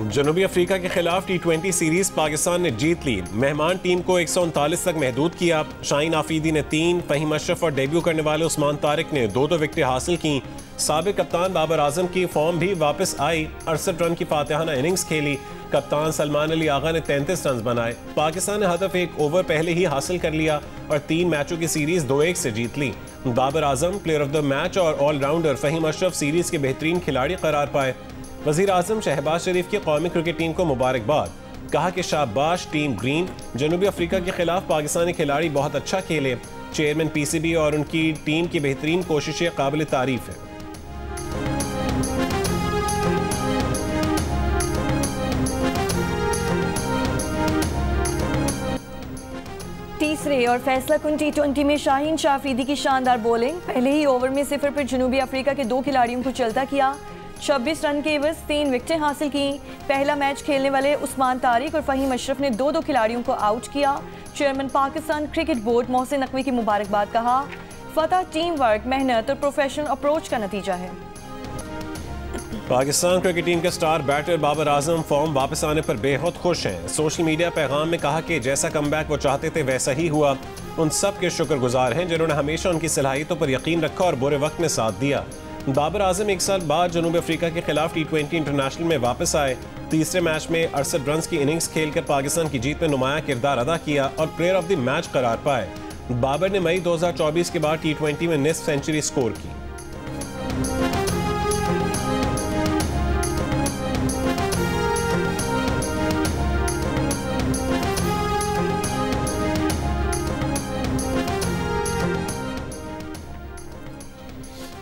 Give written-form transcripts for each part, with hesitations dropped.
जनूबी अफ्रीका के खिलाफ T20 सीरीज पाकिस्तान ने जीत ली। मेहमान टीम को 139 तक महदूद किया। शाहीन आफरीदी ने 3, फहीम अशरफ और डेब्यू करने वाले उस्मान तारिक ने 2 विकेटें हासिल की। साबिक कप्तान बाबर आजम की फॉर्म भी वापस आई। 68 रन की फातिहाना इनिंग्स खेली। कप्तान सलमान अली आगा ने 33 रन बनाए। पाकिस्तान ने हदफ 1 ओवर पहले ही हासिल कर लिया और 3 मैचों की सीरीज 2-1 से जीत ली। Babar Azam player of the match और ऑलराउंडर फहीम अशरफ सीरीज के बेहतरीन खिलाड़ी करार पाए। वज़ीर आज़म शहबाज शरीफ की कौमी क्रिकेट टीम को मुबारकबाद। कहा कि शाबाश टीम ग्रीन, जनूबी अफ्रीका के खिलाफ पाकिस्तानी खिलाड़ी बहुत अच्छा खेले। चेयरमैन PCB और उनकी टीम की बेहतरीन कोशिशें काबिल तारीफ है। तीसरे और फैसला कुन T20 में शाहीन आफरीदी की शानदार बॉलिंग। पहले ही ओवर में 0 पर जनूबी अफ्रीका के 2 खिलाड़ियों को चलता किया। 26 रन के एवज 3 विकेटें हासिल की। पहला मैच खेलने वाले उस्मान तारिक और फहीम अशरफ ने 2 खिलाड़ियों को आउट किया। Chairman Pakistan cricket board Mohsin Naqvi की मुबारकबाद। कहा फतह टीम वर्क, मेहनत और प्रोफेशनल अप्रोच का नतीजा है। पाकिस्तान क्रिकेट टीम के star batter Babar Azam form वापस आने पर बेहद खुश हैं। सोशल मीडिया पैगाम में कहा कि जैसा कमबैक वो चाहते थे वैसा ही हुआ। उन सब के शुक्रगुजार हैं जिन्होंने हमेशा उनकी सलाहियतों पर यकीन रखा और बुरे वक्त में साथ दिया। बाबर आजम 1 साल बाद जनूबी अफ्रीका के खिलाफ T20 इंटरनेशनल में वापस आए। तीसरे मैच में 68 रन की इनिंग्स खेलकर पाकिस्तान की जीत में नुमाया किरदार अदा किया और प्लेयर ऑफ द मैच करार पाए। बाबर ने मई 2024 के बाद T20 में निस्फ सेंचुरी स्कोर की।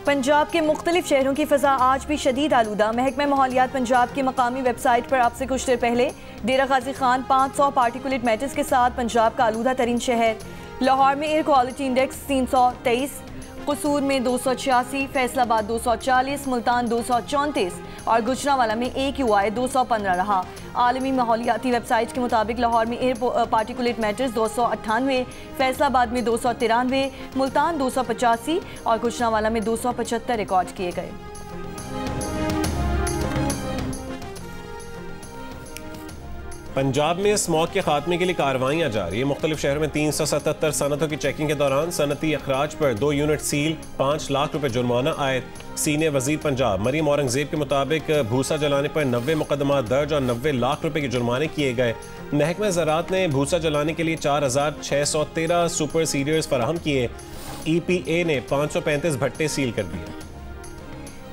पंजाब के मुख्तलिफ शहरों की फ़ज़ा आज भी शदीद आलूदा। महकमा माहौलियात पंजाब की मकामी वेबसाइट पर आपसे कुछ देर पहले डेरा गाजी खान 500 पार्टिकुलेट मैटर्स के साथ पंजाब का आलूदा तरीन शहर। लाहौर में एयर क्वालिटी इंडेक्स 323, कसूर में 286, फैसलाबाद 240, मुल्तान 234 और गुजरांवाला में AQI 215 रहा। आलमी माहौलियाती वेबसाइट के मुताबिक लाहौर में एयर पार्टिकुलेट मैटर्स 298, फैसलाबाद में 293, मुल्तान 285 और गुजरांवाला में 275 रिकॉर्ड किए गए। पंजाब में स्मॉग के खात्मे के लिए कार्रवाइयाँ जारी है। मुख्तलिफ शहरों में 377 सनतों की चेकिंग के दौरान सनती अखराज पर 2 यूनिट सील, 5 लाख रुपए जुर्माना आयद। सीनियर वजीर पंजाब मरीम औरंगजेब के मुताबिक भूसा जलाने पर 90 मुकदमा दर्ज और 90 लाख रुपए के जुर्माने किए गए। महकमा ज़राअत ने भूसा जलाने के लिए 4613 सुपर सीडर्स फराहम किए। EPA ने 535 भट्टे सील कर दिए।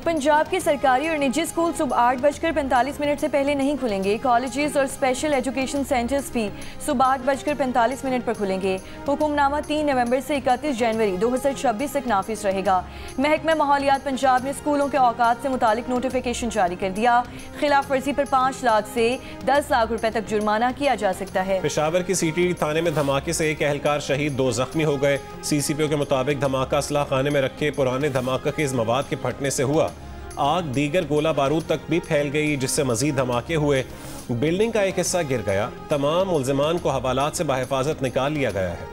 पंजाब के सरकारी और निजी स्कूल सुबह 8:45 से पहले नहीं खुलेंगे। कॉलेजेस और स्पेशल एजुकेशन सेंटर्स भी सुबह 8:45 पर खुलेंगे। हुक्मनामा 3 नवंबर से 31 जनवरी 2026 तक नाफिज रहेगा। महकमा माहौलियात पंजाब ने स्कूलों के औकात से मुतालिक नोटिफिकेशन जारी कर दिया। खिलाफ वर्जी पर 5 लाख से 10 लाख रुपए तक जुर्माना किया जा सकता है। पेशावर की CTD थाने में धमाके से 1 एहलकार शहीद, 2 जख्मी हो गए। CCPO के मुताबिक धमाका असलाह खाने में रखे पुराने धमाका के इस मवाद के फटने से हुआ। आग दीगर गोला बारूद तक भी फैल गई जिससे मजीद धमाके हुए। बिल्डिंग का एक हिस्सा गिर गया। तमाम मुल्जिमान को हवालात से बाहिफाजत निकाल लिया गया है।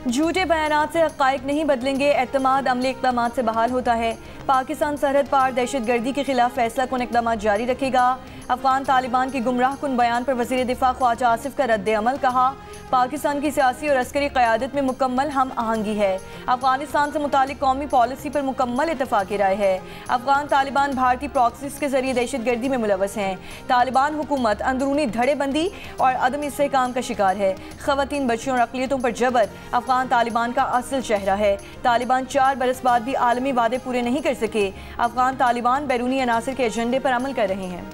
झूठे बयानात से हक़ाइक़ नहीं बदलेंगे, एतमाद अमली इक़दामात से बहाल होता है। पाकिस्तान सरहद पार दहशतगर्दी के खिलाफ फैसला कुन इक़दामात जारी रखेगा। अफ़गान तालिबान के गुमराह कुन बयान पर वज़ीर दिफ़ा ख्वाजा आसिफ का रद्द अमल। कहा पाकिस्तान की सियासी और अस्करी क़यादत में मुकम्मल हम आहंगी है। अफ़गानिस्तान से मुतालिक कौमी पॉलिसी पर मुकम्मल इत्तफ़ाक़ राय है। अफ़गान तालिबान भारतीय प्रॉक्सीज़ के ज़रिए दहशतगर्दी में मुलव्वस हैं। तालिबान हुकूमत अंदरूनी धड़ेबंदी और अदम इस्तेहकाम का शिकार है। ख़वातीन, बच्चियों और अक़लियतों पर जबर अफ़गान तालिबान का असल चेहरा है। तालिबान 4 बरस बाद भी आलमी वादे पूरे नहीं कर सके। अफ़गान तालिबान बैरूनी अनासर के एजेंडे पर अमल कर रहे हैं।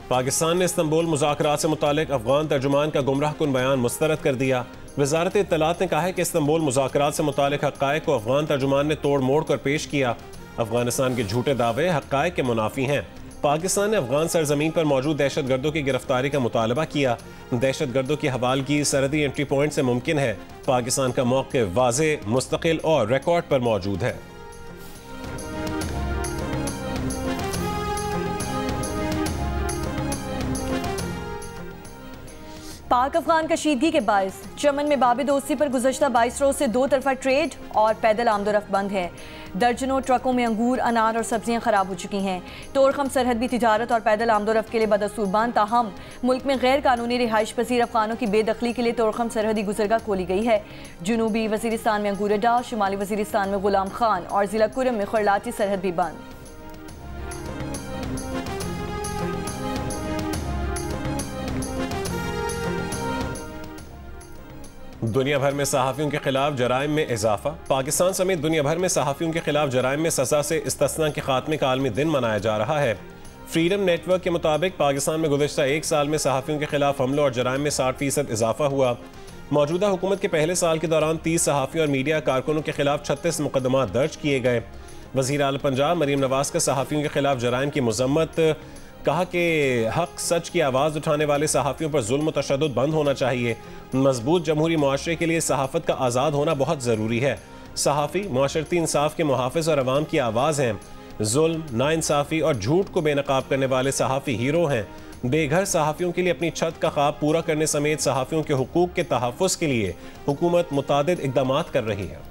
पाकिस्तान ने इस्तंबुल मुज़ाकरात से मुतालिक अफगान तर्जुमान का गुमराह कुन बयान मुस्तरद कर दिया। वज़ारत इत्तलात ने कहा है कि इस्तंबुल मुज़ाकरात से मुतालिक हक़ाइक़ को अफगान तर्जुमान ने तोड़ मोड़ कर पेश किया। अफगानिस्तान के झूठे दावे हक़ाइक़ के मुनाफी हैं। पाकिस्तान ने अफगान सरजमीन पर मौजूद दहशतगर्दों की गिरफ्तारी का मुतालबा किया। दहशतगर्दों की हवालगी सरहदी एंट्री पॉइंट से मुमकिन है। पाकिस्तान का मौक़िफ़ वाज़े, मुस्तकिल और रिकॉर्ड पर मौजूद है। पाक अफगान कशीदगी के बायस चमन में बाब दोस्ती पर गुज़श्ता 22 रोज से दो तरफा ट्रेड और पैदल आमदोरफ्त बंद है। दर्जनों ट्रकों में अंगूर, अनार और सब्जियां खराब हो चुकी हैं। तोरखम सरहद भी तिजारत और पैदल आमदोरफ्त के लिए बदस्तूर बंद। ताहम मुल्क में गैर कानूनी रिहाइश पसीर अफगानों की बेदखली के लिए तोरखम सरहदी गुजरगाह खोली गई है। जनूबी वजीरिस्तान में अंगूर अड्डा, शुमाली वजीरिस्तान में गुलाम खान और जिला कुरम में खरलाटी सरहद भी बंद। दुनिया भर में सहाफ़ियों के खिलाफ जराइम में इजाफा। पाकिस्तान समेत दुनिया भर में सहाफ़ियों के खिलाफ जराइम में सज़ा से इस्तिस्ना के खात्मे का आलमी दिन मनाया जा रहा है। फ्रीडम नेटवर्क के मुताबिक पाकिस्तान में गुज़श्ता एक साल में सहाफ़ियों के खिलाफ हमलों और जराइम में 60% इजाफा हुआ। मौजूदा हुकूमत के पहले साल के दौरान 30 सहाफ़ियों और मीडिया कारकुनों के खिलाफ 36 मुकदमा दर्ज किए गए। वज़ीर आला पंजाब मरीम नवाज का सहाफ़ियों के खिलाफ जराइम की मज़म्मत, कहा कि हक सच की आवाज़ उठाने वाले सहाफ़ियों पर जुल्म और तशद्दुद बंद होना चाहिए। मजबूत जमहूरी मुआशरे के लिए सहाफ़त का आज़ाद होना बहुत ज़रूरी है। सहाफ़ी मुआशरती इंसाफ के मुहाफ़िज़ और अवाम की आवाज़ हैं। जुल्म, नाइंसाफ़ी और झूठ को बेनकाब करने वाले सहाफ़ी हीरो हैं। बेघर सहाफ़ियों के लिए अपनी छत का ख्वाब पूरा करने समेत सहाफ़ियों के हुकूक के तहफ़्फ़ुज़ के लिए हुकूमत मुतादिद इक़दामात कर रही है।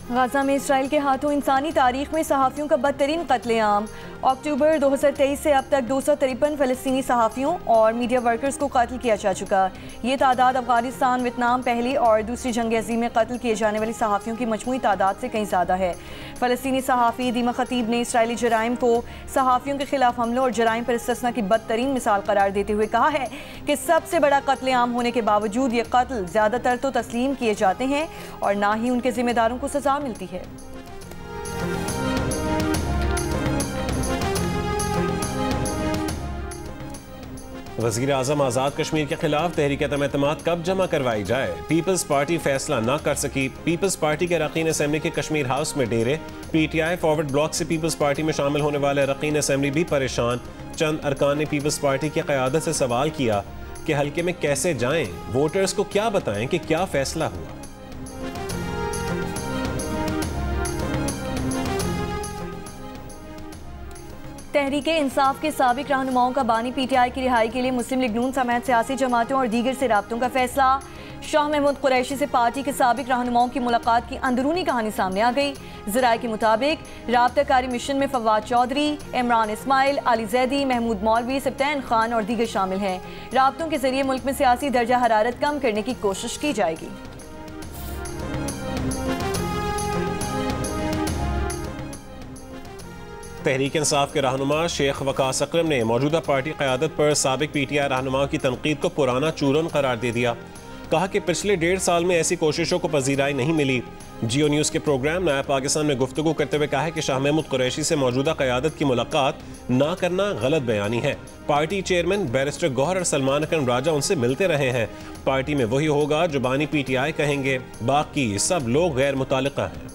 गाज़ा में इसराइल के हाथों इंसानी तारीख में सहाफ़ियों का बदतरीन कत्लेआम। अक्टूबर 2023 से अब तक 253 फ़लस्तीनी सहाफ़ियों और मीडिया वर्कर्स को कत्ल किया जा चुका। ये तादाद अफ़गानिस्तान, वियतनाम, पहली और दूसरी जंग अज़ीम में कत्ल किए जाने वाली सहाफ़ियों की मजमूई तादाद से कहीं ज़्यादा है। फ़लस्तीनी सहाफ़ी दीमा खतीब ने इसराइली जराइम को सहाफ़ियों के खिलाफ हमलों और जराइम पर इस्तिस्ना की बदतरीन मिसाल करार देते हुए कहा है कि सबसे बड़ा कत्लेआम होने के बावजूद ये कत्ल ज़्यादातर तो तस्लीम किए जाते हैं और ना ही उनके ज़िम्मेदारों को सज़ा मिलती है। वज़ीर आज़म आज़ाद कश्मीर के खिलाफ तहरीक एतमाद कब जमा करवाई जाए, पीपल्स पार्टी फैसला न कर सकी। पीपल्स पार्टी के अरकान असेंबली के कश्मीर हाउस में डेरे। PTI फॉरवर्ड ब्लॉक से पीपल्स पार्टी में शामिल होने वाले अरकान असेंबली भी परेशान। चंद अरकान ने पीपल्स पार्टी की क़यादत से सवाल किया कि हल्के में कैसे जाएं, वोटर्स को क्या बताएं कि क्या फैसला हुआ। तहरीके इंसाफ के साबिक रहनुमाओं का बानी PTI की रिहाई के लिए मुस्लिम लीग नून समेत सियासी जमातों और दीगर से राब्तों का फैसला। शाह महमूद कुरैशी से पार्टी के साबिक रहनुमाओं की मुलाकात की अंदरूनी कहानी सामने आ गई। ज़राए के मुताबिक राब्ताकारी मिशन में फवाद चौधरी, इमरान इस्माइल, अली जैदी, महमूद मौलवी, सब्तैन खान और दीगर शामिल हैं। राब्तों के जरिए मुल्क में सियासी दर्जा हरारत कम करने की कोशिश की जाएगी। तहरीक इंसाफ के रहनुमा शेख वकास अकरम ने मौजूदा पार्टी क़यादत पर साबिक PTI रहनुमाओं की तनकीद को पुराना चूरन करार दे दिया। कहा कि पिछले 1.5 साल में ऐसी कोशिशों को पजीराई नहीं मिली। जियो न्यूज़ के प्रोग्राम नया पाकिस्तान में गुफ्तगू करते हुए कहा है कि शाह महमूद कुरैशी से मौजूदा क़यादत की मुलाकात ना करना गलत बयानी है। पार्टी चेयरमैन बैरिस्टर गौहर और सलमान अकरम राजा उनसे मिलते रहे हैं। पार्टी में वही होगा जो बानी PTI कहेंगे, बाकी सब लोग गैर मुतालिका हैं।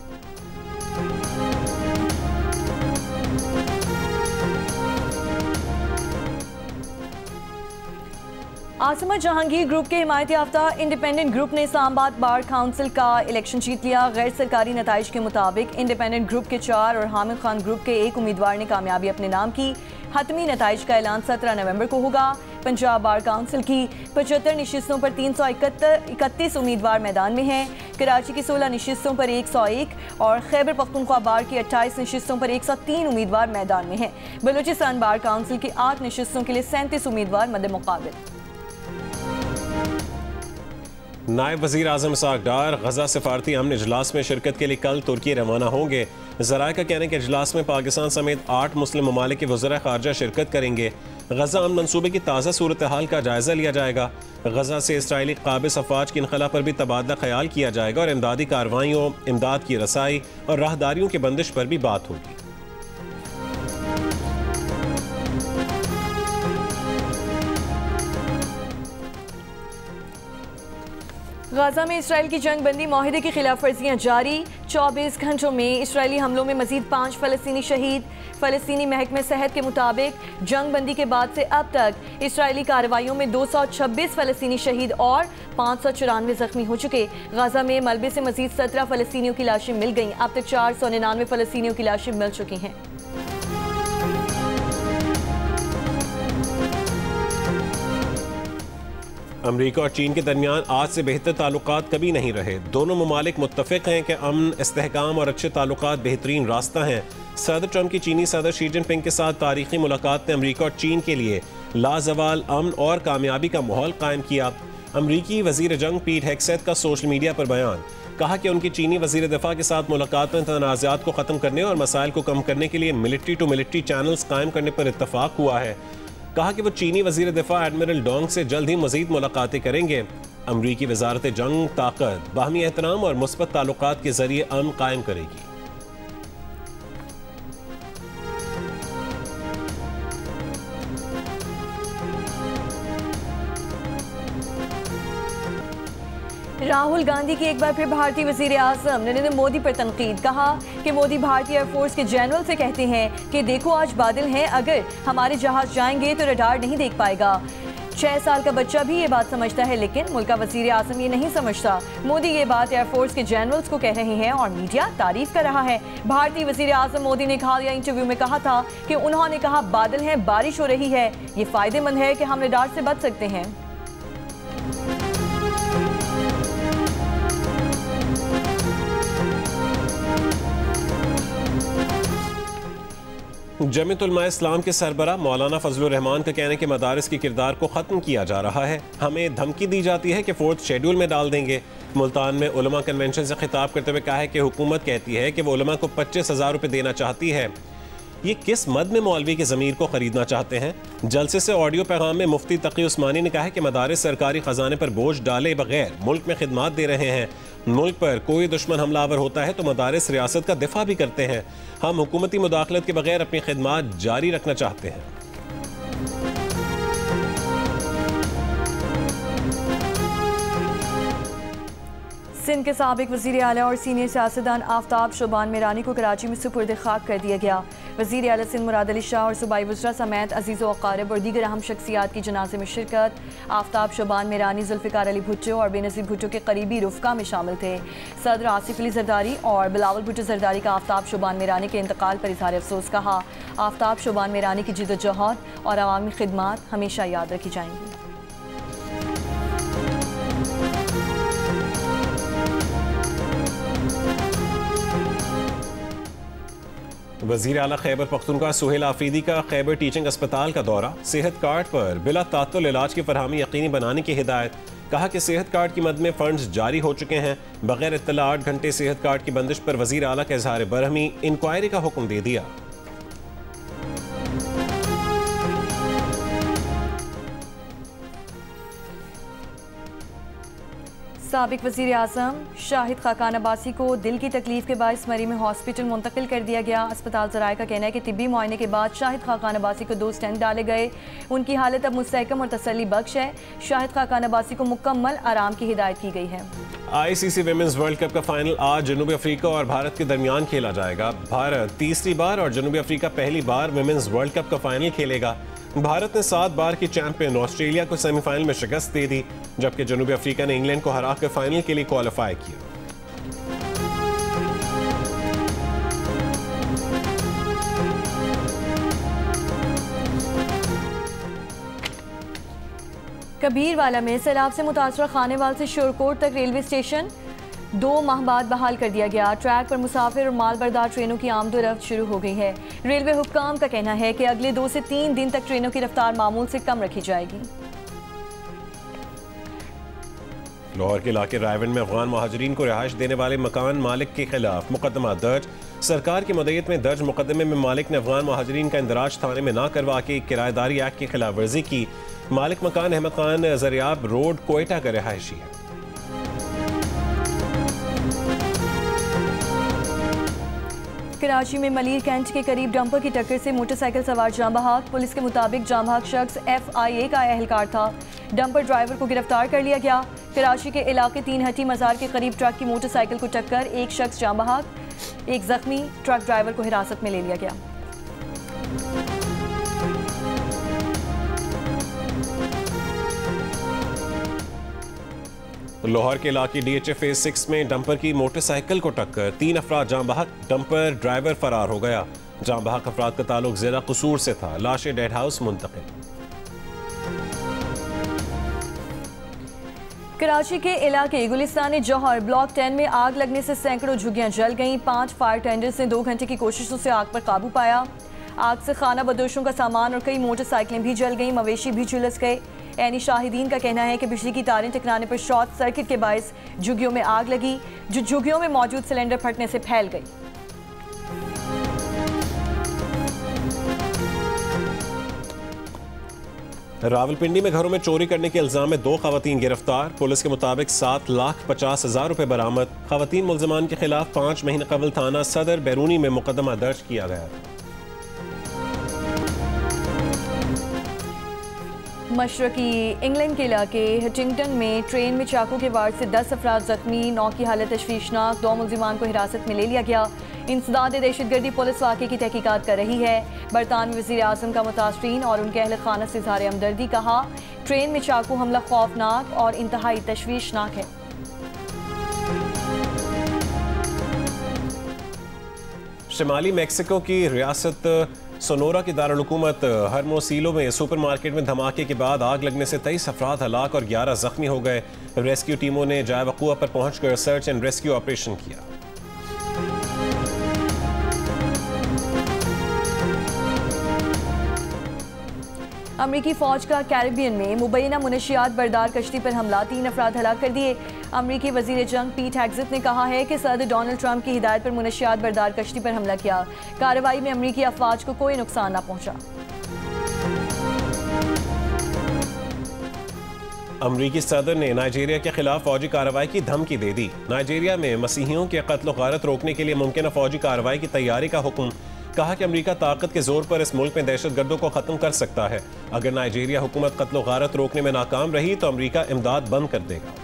आसमत जहांगीर ग्रुप के हिमायत याफ्ता इंडिपेंडेंट ग्रुप ने इस्लामाबाद बार काउंसिल का इलेक्शन जीत लिया। गैर सरकारी नताइज के मुताबिक इंडिपेंडेंट ग्रुप के 4 और हामिद खान ग्रुप के 1 उम्मीदवार ने कामयाबी अपने नाम की। हतमी नताइज का ऐलान 17 नवंबर को होगा। पंजाब बार काउंसिल की 75 नशिस्तों पर 331 उम्मीदवार मैदान में हैं। कराची की 16 नशिस्तों पर 101 और खैबर पख्तूनख्वा बार की 28 नशिस्तों पर 103 उम्मीदवार मैदान में हैं। बलूचिस्तान बार काउंसिल की 8 नशिस्तों के लिए 37 उम्मीदवार मद्दे मुकाबिल। नायब वज़ीर आज़म इसहाक़ डार गजा सिफारती अमन इजलास में शिरकत के लिए कल तुर्की रवाना होंगे। ज़राए का कहना है कि इजलास में पाकिस्तान समेत 8 मुस्लिम ममालिक के वज़ीर ख़ारजा शिरकत करेंगे। गजा अमन मनसूबे की ताज़ा सूरत हाल का जायज़ा लिया जाएगा। गजा से इसराइली क़ाबिज़ अफ़वाज की इनख़ला पर भी तबादला ख्याल किया जाएगा और इमदादी कार्रवाइयों, इमदाद की रसाई और राहदारियों की बंदिश पर भी बात होगी। गाजा में इसराइल की जंग बंदी माहिदे की खिलाफ वर्जियाँ जारी। 24 घंटों में इसराइली हमलों में मजीद 5 फ़लस्तीनी शहीद। फ़लस्तीनी महकमे सेहत के मुताबिक जंग बंदी के बाद से अब तक इसराइली कार्रवाइयों में 226 फ़लस्तीनी शहीद और 594 जख्मी हो चुके। गाजा में मलबे से मजीद 17 फ़लस्तीनियों की लाशें मिल गईं। अब तक 499 फ़लस्तीनियों की लाशें मिल चुकी हैं। अमरीका और चीन के दरमियान आज से बेहतर ताल्लुकात कभी नहीं रहे। दोनों ममालिक मुत्तफ़िक हैं कि अमन, इस्तेहकाम और अच्छे ताल्लुकात बेहतरीन रास्ता हैं। सदर ट्रंप की चीनी सदर शी जिनपिंग के साथ तारीखी मुलाकात ने अमरीका और चीन के लिए लाजवाल अमन और कामयाबी का माहौल कायम किया। अमरीकी वज़ीर जंग पीट हेग्सेथ का सोशल मीडिया पर बयान, कहा कि उनकी चीनी वज़ीर दिफा के साथ मुलाकात में तनाज़ात को ख़त्म करने और मसाइल को कम करने के लिए मिलिट्री टू मिलिट्री चैनल्स कायम करने पर इत्तफाक हुआ है। कहा कि वो चीनी वज़ीर दिफा एडमिरल डोंग से जल्द ही मज़ीद मुलाकातें करेंगे। अमरीकी वज़ारत जंग ताकत, बाहमी एहतराम और मुस्बत ताल्लुकात के ज़रिए अमन कायम करेगी। राहुल गांधी की एक बार फिर भारतीय वज़ीर आज़म नरेंद्र मोदी पर तनकीद। कहा कि मोदी भारतीय एयरफोर्स के जनरल से कहते हैं कि देखो आज बादल हैं, अगर हमारे जहाज जाएंगे तो रडार नहीं देख पाएगा। 6 साल का बच्चा भी ये बात समझता है, लेकिन मुल्क का वज़ीर आज़म ये नहीं समझता। मोदी ये बात एयरफोर्स के जनरल्स को कह रहे हैं और मीडिया तारीफ कर रहा है। भारतीय वज़ीर आज़म मोदी ने हालिया इंटरव्यू में कहा था कि उन्होंने कहा बादल हैं, बारिश हो रही है, ये फ़ायदेमंद है कि हम रडार से बच सकते हैं। जमीयत उलमा इस्लाम के सरबरा मौलाना फजलुर रहमान का कहना है कि मदारिस के किरदार को ख़त्म किया जा रहा है। हमें धमकी दी जाती है कि 4th शेड्यूल में डाल देंगे। मुल्तान में उलमा कन्वेंशन से खिताब करते हुए कहा है कि हुकूमत कहती है कि वो उलमा को 25,000 रुपये देना चाहती है। ये किस मद में मौलवी की ज़मीर को ख़रीदना चाहते हैं? जलसे से ऑडियो पैगाम में मुफ्ती तकी उस्मानी ने कहा है कि मदारिस सरकारी ख़जाने पर बोझ डाले बगैर मुल्क में खिदमात दे रहे हैं। मुल्क पर कोई दुश्मन हमलावर होता है तो मदारिस रियासत का दिफा भी करते हैं। हम हुकूमती मुदाखलत के बगैर अपनी खिदमात जारी रखना चाहते हैं। सिंध के साबिक वज़ीर आला और सीनियर सियासतदान आफ्ताब शोबान मीरानी को कराची में सुपुर्द खाक कर दिया गया। वज़ीर आला सिंध मुराद अली शाह और सूबाई वज़रा समेत अजीज़ व अक़ारिब और दीगर अहम शख्सियात की जनाजे में शिरकत। आफ्ताब शोबान मीरानी जुल्फ़िकार अली भुट्टो और बेनज़ीर भुट्टो के करीबी रुफ़का में शामिल थे। सदर आसिफ अली ज़रदारी और बिलावल भुट्टो ज़रदारी का आफ्ताब शोबान मीरानी के इंतकाल पर इज़हार अफसोस कहा। आफ्ताब शोबान मीरानी की जिद्दोजहद और अवामी खिदमात हमेशा याद रखी जाएंगी। वज़ीर आला खैबर पख्तूनख्वा सुहेल आफरीदी का खैबर टीचिंग अस्पताल का दौरा। सेहत कार्ड पर बिला तात्तुल इलाज की फरहमी यकीनी बनाने की हिदायत। कहा कि सेहत कार्ड की मद में फंड्स जारी हो चुके हैं। बगैर इत्तला 8 घंटे सेहत कार्ड की बंदिश पर वज़ीर आला का इज़हार बरहमी, इंक्वायरी का हुक्म दे दिया। साबिक वज़ीर आज़म शाहिद खाकान अब्बासी को दिल की तकलीफ के बायस मरी में हॉस्पिटल मुंतकिल कर दिया गया। अस्पताल ज़राए का कहना है कि तिब्बी मुआयने के बाद शाहिद खाकान अब्बासी को 2 स्टेंट डाले गए। उनकी हालत अब मुस्तहकम और तसल्ली बख्श है। शाहिद खाकान अब्बासी को मुकम्मल आराम की हिदायत की गई है। ICC विमेंस वर्ल्ड कप का फाइनल आज जनूबी अफ्रीका और भारत के दरमियान खेला जाएगा। भारत तीसरी बार और जनूबी अफ्रीका पहली बार विमेंस वर्ल्ड कप का फाइनल खेलेगा। भारत ने 7 बार की चैंपियन ऑस्ट्रेलिया को सेमीफाइनल में शिकस्त दे दी, जबकि जनूबी अफ्रीका ने इंग्लैंड को हराकर फाइनल के लिए क्वालिफाई किया। कबीरवाला में सैलाब से मुतासरा खानेवाल से शोरकोट तक रेलवे स्टेशन 2 माह बाद बहाल कर दिया गया। ट्रैक पर मुसाफिर और मालबरदार ट्रेनों की आमदोरफ्त शुरू हो गई है। रेलवे हुक्काम का कहना है कि अगले 2 से 3 दिन तक ट्रेनों की रफ्तार मामूल से कम रखी जाएगी। लाहौर के इलाके रायवन में अफगान महाजरीन को रिहाइश देने वाले मकान मालिक के खिलाफ मुकदमा दर्ज। सरकार की मदईयत में दर्ज मुकदमे में मालिक ने अफगान महाजरीन का इंदराज थाने में न करवा के किराएदारी एक्ट की खिलाफ वर्जी की। मालिक मकान अहमद खान जरियाब रोड कोयटा का रिहायशी है। कराची में मलीर कैंट के करीब डंपर की टक्कर से मोटरसाइकिल सवार जाँ बहक। पुलिस के मुताबिक जाँ बहक शख्स FIA का एहलकार था। डंपर ड्राइवर को गिरफ्तार कर लिया गया। कराची के इलाके 3 हट्टी मज़ार के करीब ट्रक की मोटरसाइकिल को टक्कर, एक शख्स जाँ बहक, एक जख्मी, ट्रक ड्राइवर को हिरासत में ले लिया गया। लाहौर के इलाके DHA फेज 6 में डंपर की मोटरसाइकिल को टक्कर, 3 अफराद जाँ बहक, डंपर ड्राइवर फरार हो गया। जाँ बहक अफराद का ताल्लुक जिला कसूर से था। लाशें डेड हाउस मुंतकिल। कराची के इलाके गुलिस्तान जौहर ब्लॉक 10 में आग लगने से सैकड़ों झुग्गियां जल गईं। 5 फायर टेंडर्स ने 2 घंटे की कोशिशों से आग पर काबू पाया। आग से खाना बदोशों का सामान और कई मोटरसाइकिलें भी जल गईं, मवेशी भी झुलस गए। ऐनी शाहिदीन का कहना है कि बिजली की तारें टकराने पर शॉर्ट सर्किट के बायस झुग्गियों में आग लगी, जो झुग्गियों में मौजूद सिलेंडर फटने से फैल गई। रावलपिंडी में घरों में चोरी करने के इल्जाम में 2 खवातीन गिरफ्तार। पुलिस के मुताबिक 7,50,000 रुपए बरामद। खवातीन मुल्जिमान के खिलाफ 5 महीने कबल थाना सदर बैरूनी में मुकदमा दर्ज किया गया था। मशरकी इंग्लैंड के इलाके हटिंगटन में ट्रेन में चाकू के वार से 10 अफराद जख्मी, 9 की हालत तशवीशनाक, 2 मुल्जिमान को हिरासत में ले लिया गया। इंसदाद दहशतगर्दी पुलिस वाक़े की तहकीकात कर रही है। बरतानवी वज़ीर आज़म का मुतासरीन और उनके अहल खाना से इज़हार हमदर्दी, कहा ट्रेन में चाकू हमला खौफनाक और इंतहाई तशवीशनाक है। शिमाली मैक्सिको की रियासत सोनोरा की दारुल-हुकूमत हरमोसीलो में सुपरमार्केट में धमाके के बाद आग लगने से 23 अफराद हलाक और 11 जख्मी हो गए। रेस्क्यू टीमों ने जाए वक़ूआ पर पहुंचकर सर्च एंड रेस्क्यू ऑपरेशन किया। अमरीकी फौज का कैरिबियन में मुबैना मुनशियात बरदार कश्ती पर हमला, 3 अफराद हलाक कर दिए। अमरीकी वजीर जंग पीट हेग्सेथ ने कहा है कि सदर डोनाल्ड ट्रंप की हिदायत पर मुनशियात बरदार कश्ती पर हमला किया। कार्रवाई में अमरीकी अफवाज को कोई नुकसान न पहुंचा। अमरीकी सदर ने नाइजीरिया के खिलाफ फौजी कार्रवाई की धमकी दे दी। नाइजीरिया में मसीहियों के कत्ल गारत रोकने के लिए मुमकिन फौजी कार्रवाई की तैयारी का हुक्म। कहा कि अमेरिका ताकत के जोर पर इस मुल्क में दहशतगर्दों को खत्म कर सकता है। अगर नाइजीरिया हुकूमत कत्ल गारत रोकने में नाकाम रही तो अमेरिका इमदाद बंद कर देगा।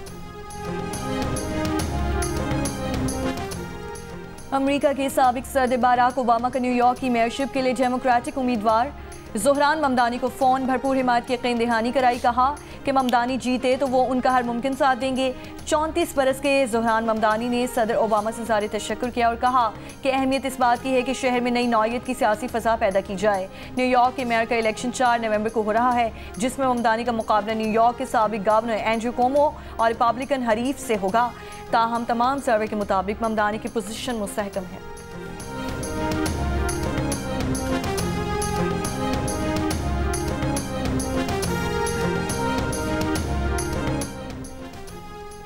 अमेरिका के साबिक सदर बराक ओबामा का न्यूयॉर्क की मेयरशिप के लिए डेमोक्रेटिक उम्मीदवार ज़ोहरान ममदानी को फ़ोन भरपूर हिमायत की यकीन दहानी कराई। कहा कि ममदानी जीते तो वो उनका हर मुमकिन साथ देंगे। 34 बरस के ज़ोहरान ममदानी ने सदर ओबामा से ज़ाहिर तशक्कुर किया और कहा कि अहमियत इस बात की है कि शहर में नई नौयत की सियासी फ़ज़ा पैदा की जाए। न्यूयॉर्क के मेयर का इलेक्शन 4 नवंबर को हो रहा है, जिसमें ममदानी का मुकाबला न्यूयॉर्क के साबिक गवर्नर एंड्रू कोमो और रिपब्लिकन हरीफ से होगा। ताहम तमाम सर्वे के मुताबिक ममदानी की पोजीशन मुस्तहकम है।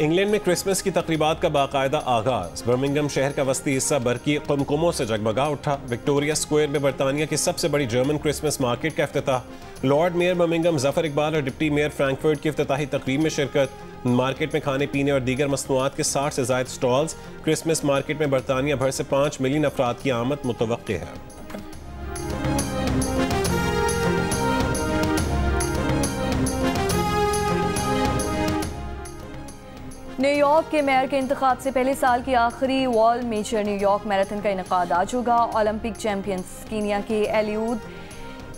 इंग्लैंड में क्रिसमस की तकरीबात का बाकायदा आगाज। बर्मिंघम शहर का वस्ती हिस्सा बरकी कुमकुमों से जगमगा उठा। विक्टोरिया स्क्वायर में बरतानिया की सबसे बड़ी जर्मन क्रिसमस मार्केट का इफ्तिताह। Lord mayor Birmingham Zafar Iqbal और डिप्टी मेयर फ्रैंकफर्ट की इफ्तिताही तकरीब में शिरकत। मार्केट में खाने पीने और दीगर मसनूआत के 60 से ज़ायद स्टॉल्स। क्रिसमस मार्केट में बरतानिया भर से 5 मिलियन अफराद की आमद मुतवक्के है। न्यूयॉर्क के मेयर के इंतखाब से पहले साल की आखिरी वॉल मेजर न्यूयॉर्क मैराथन का इनेकाद आज होगा। ओलंपिक चैंपियंस कीनिया के एलियूद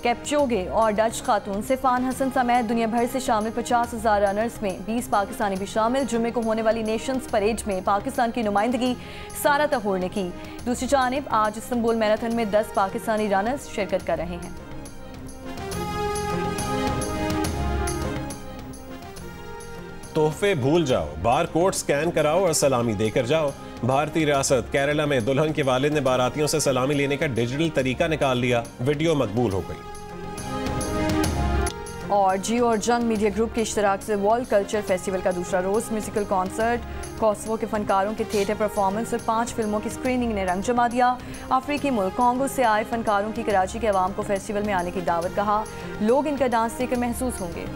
कैप्चोगे और डच खातून सिफान हसन समेत दुनिया भर से शामिल 50,000 रनर्स में 20 पाकिस्तानी भी शामिल। जुम्मे को होने वाली नेशंस परेड में पाकिस्तान की नुमाइंदगी सारा तहूर ने की। दूसरी जानिब आज इस्तांबुल मैराथन में 10 पाकिस्तानी रनर्स शिरकत कर रहे हैं। तोहफे भूल जाओ, बार कोड स्कैन कराओ और सलामी देकर जाओ। भारतीय रियासत केरला में दुल्हन के वालिद ने बारातियों से सलामी लेने का डिजिटल तरीका निकाल लिया। वीडियो मकबूल हो गई। और जियो और जंग मीडिया ग्रुप के इश्तराक से वर्ल्ड कल्चर फेस्टिवल का दूसरा रोज म्यूजिकल कॉन्सर्ट, कोसोवो के फनकारों के थिएटर परफॉर्मेंस और 5 फिल्मों की स्क्रीनिंग ने रंग जमा दिया। अफ्रीकी मुल्क कॉन्गो से आए फनकारों की कराची के अवाम को फेस्टिवल में आने की दावत। कहा लोग इनका डांस देखकर महसूस होंगे।